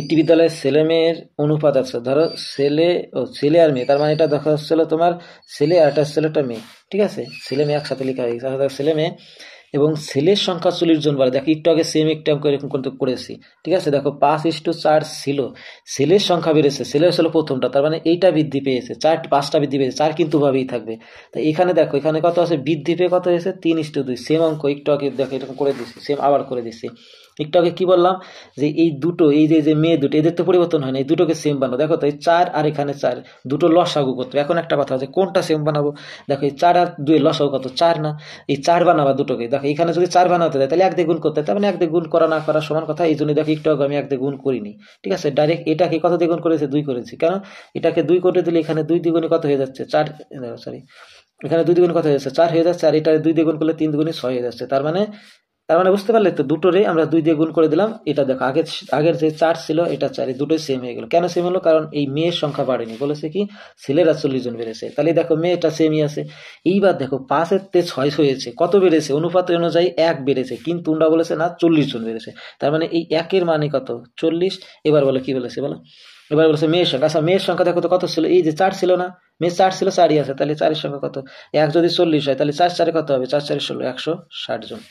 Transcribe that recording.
একটি বিদ্যালয়ের ছেলে মেয়ের অনুপাত আছে, ধরো ছেলে আর মেয়ে, তার মানে এটা দেখা যাচ্ছিল তোমার ছেলে আর একটা ছেলে একটা মেয়ে, ঠিক আছে, ছেলে মেয়ে একসাথে লেখা হয়ে গেছে, অর্থাৎ ছেলে মেয়ে এবং ছেলের সংখ্যা 40 জন বলে। দেখো একটু আগে সেম একটা অঙ্ক এরকম কিন্তু করেছি, ঠিক আছে। দেখো 5:4 ছিল, ছেলের সংখ্যা বেড়েছে, ছেলের ছিল প্রথমটা, তার মানে এইটা বৃদ্ধি পেয়েছে, 5টা বৃদ্ধি পেয়েছে, 4 কিন্তু ভাবেই থাকবে। তাই এখানে দেখো এখানে কত আছে, বৃদ্ধি পেয়ে কত হয়েছে 3:2, সেম অঙ্ক একটু আগে দেখো এরকম করে দিচ্ছি, সেম আবার করে দিচ্ছি। একটু আগে কি বললাম যে এই দুটো, এই যে মেয়ে দুটো, এদের তো পরিবর্তন হয় না, এই দুটোকে সেম বানাবো। দেখো তো এই 4 আর এখানে 4, দুটো লসাগু করতে হবে। এখন একটা কথা আছে কোনটা সেম বানাবো, দেখো এই 4 আর 2 লসাগু কত, 4 না, এই 4 বানাবা দুটোকে। দেখো এখানে যদি 4 বানাতে দেয় তাহলে 1 দিয়ে গুণ করতে হয়, তার মানে 1 দিয়ে গুণ করা না করা সমান কথা। এই জন্য দেখো একটু আগে আমি 1 দিয়ে গুণ করিনি, ঠিক আছে, ডাইরেক্ট এটাকে কত দিয়ে গুণ করেছে, 2 করেছি। কেন, এটাকে 2 করে দিলে এখানে 2 দ্বিগুণে কত হয়ে যাচ্ছে, 4, সরি, এখানে 2 দ্বিগুণে কত হয়ে যাচ্ছে, 4 হয়ে যাচ্ছে, আর এটা 2 দিয়ে গুণ করলে 3 দুগুণে 6 হয়ে যাচ্ছে। তার মানে বুঝতে পারলে তো, দুটোরে আমরা 2 দিয়ে গুণ করে দিলাম। এটা দেখো আগের যে 4 ছিল এটা 4, এই দুটোই সেম হয়ে গেল। কেন সেম হলো, কারণ এই মেয়ের সংখ্যা বাড়েনি, বলেছে কি ছেলেরা 40 জন বেড়েছে, তাহলে দেখো মেয়েটা সেমই আছে। এইবার দেখো 5 তে 6 হয়েছে, কত বেড়েছে, অনুপাত অনুযায়ী 1 বেড়েছে, কিন্তু উন্ডা বলেছে না 40 জন বেড়েছে, তার মানে এই 1-এর মানে কত, 40। এবার বলো কি বলেছে বলো, এবার বলেছে মেয়ের সংখ্যা। আচ্ছা মেয়ের সংখ্যা দেখো তো কত ছিল, এই যে 4 ছিল না, মেয়ের 4 ছিল, 4ই আছে, তাহলে 4-এর সংখ্যা কত, 1 যদি 40 হয় তাহলে 4 4 কত হবে, 4 4 16, 160 জন।